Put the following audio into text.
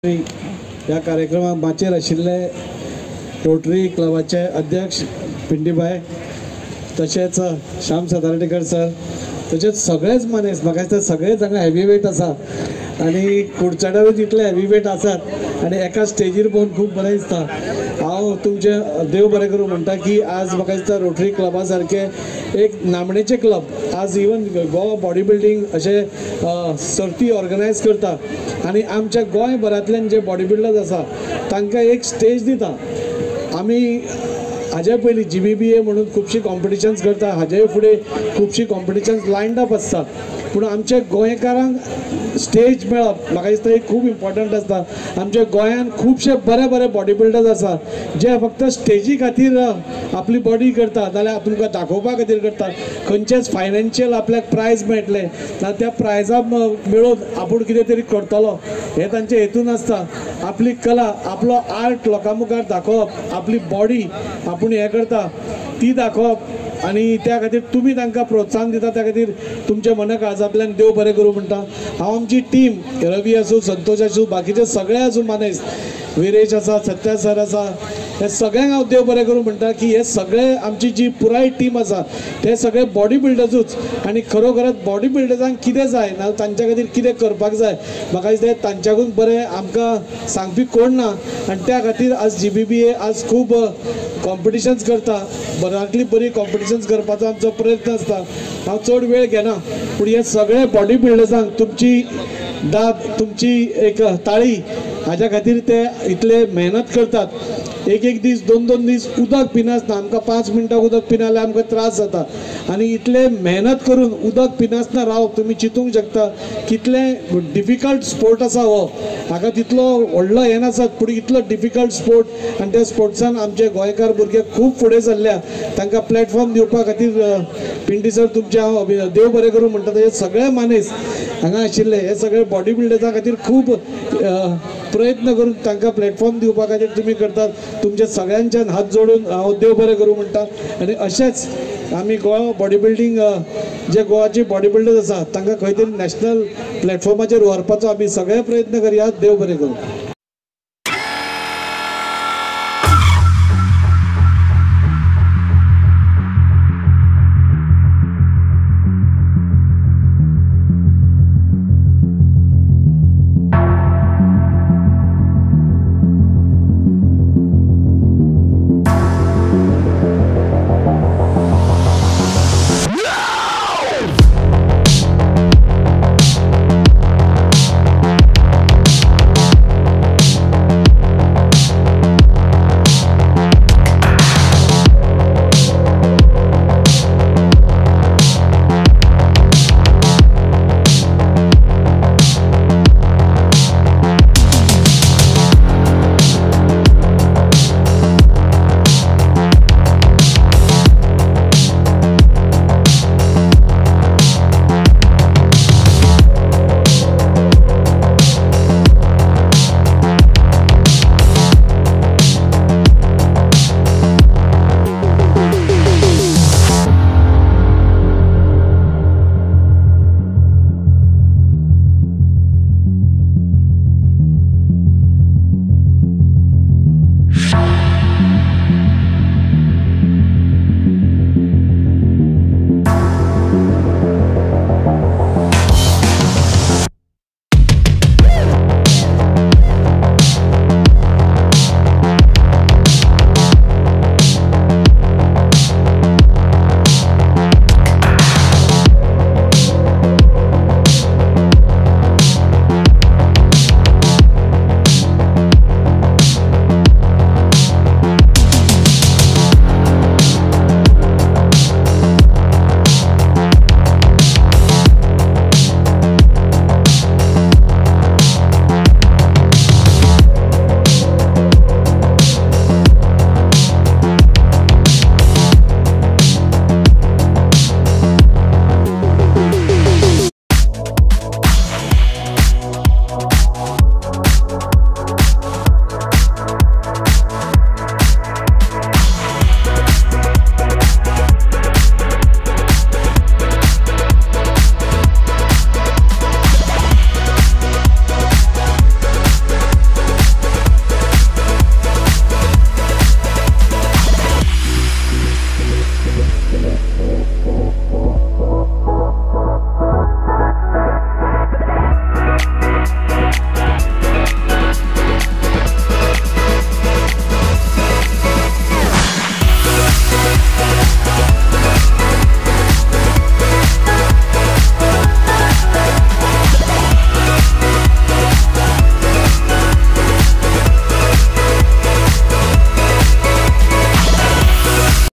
ह्या कार्यक्रमाक माचेर आशिल्ले रोटरी क्लबाचे अध्यक्ष पिंडीबाई, तशेंच श्याम सातार्डेकर सर, तशेंच सगळेच मनीस, म्हाका दिसता सगळेच हांगा हेवीवेट आसा आनी कुडचड्यारूच इतले हेवीवेट आसात आनी एका स्टेजीर पळोवन खूब बरें दिसता। हांव तुमचे देव बरें करूं म्हणटा की आज म्हाका दिसता रोटरी क्लबा सारके एक नामनेचे क्लब आज इवन गोवा बॉडी बिल्डिंग अशे सर्ती ऑर्गनायज करता आनी आमच्या गोंयभरांतल्यान जे बॉडी बिल्डर्स आसा तांकां एक स्टेज दिता। आमी हाजे पयलीं GBBA म्हणून खुबशी कॉम्पिटिशन्स करता, हाजे फुडें खुबशी कॉम्पिटिशन्स लायन्ड अप आसता, पूण आमच्या गोंयकारांक स्टेज मेळप म्हाका दिसता एक खूब इम्पॉर्टंट आसता। आमच्या गोंयांत खुबशे बरे बरे बॉडी बिल्डर्स आसा जे फक्त स्टेजी खातीर आपली बॉडी करता नाल्यार तुमकां दाखोवपा खातीर करता, खंयचेच फायनान्शियल आपल्याक प्रायज मेळटले ना त्या प्रायजा मेळोवन आपूण कितें तरी करतलो हें तांचे हेतून आसता। आपली कला, आपलो आर्ट लोकां मुखार दाखोवप, आपली बॉडी आपूण हें करता ती दाखोवप आनी त्या खातीर तुमी तांकां प्रोत्साहन दिता, त्या खातीर तुमच्या मनकाळजांतल्यान देव बरें करूं म्हणटा। हांव आमची टीम रवी आसूं, संतोश आसूं, बाकीचे सगळे आसूं मनीस, विरेश आसा, सत्या सर आसा, हे सगळ्यांक हांव देव बरें करूं म्हणटा की हे सगळे आमची जी पुराय टीम आसा ते सगळे बॉडी बिल्डर्सूच आनी खरोखरच बॉडी बिल्डर्सांक कितें जाय ना तांच्या खातीर कितें करपाक जाय म्हाका दिसता तांच्याकून बरें आमकां सांगपी कोण ना आनी त्या खातीर आज GBBA आज खूब कॉम्पिटिशन्स करता, बऱ्यांतली बरी कॉम्पिटिशन्स करपाचो आमचो प्रयत्न आसता। हांव चड वेळ घेना पूण हे सगळे बॉडी बिल्डर्सांक तुमची दाद, तुमची एक ताळी, हाज्या खातीर ते इतले मेहनत करतात। एक दीस दोन दीस उदक पिनासतना आमकां 5 मिनटां उदक पिना जाल्यार आमकां त्रास जाता आनी इतले मेहनत करून उदक पिनासतना रावप तुमी चिंतूंक शकता कितले डिफिकल्ट स्पोर्ट आसा हो। हाका तितलो व्हडलो हें नासत पूण इतलो डिफिकल्ट स्पोर्ट आनी त्या स्पोर्ट्सान आमचे गोंयकार भुरगे खूब फुडें सरल्या, तांकां प्लॅटफॉर्म दिवपा खातीर पिंडी सर तुमचे हांव देव बरें करूं म्हणटा। हे सगळे मनीस हांगा आशिल्ले हे सगळे बॉडी बिल्डर्सा खातीर खूब प्रयत्न करून तांकां प्लॅटफॉर्म दिवपा खातीर तुमी करतात। तुमचे सगळ्यांच्यान हात जोडून हांव देव बरें करूं म्हणटा आनी अशेंच आमी गोवा बॉडी बिल्डिंग जे गोवाचे बॉडी बिल्डर्स आसा तांकां खंय तरी नॅशनल प्लॅटफॉर्माचेर व्हरपाचो आमी सगळे प्रयत्न करया। देव बरें करूं।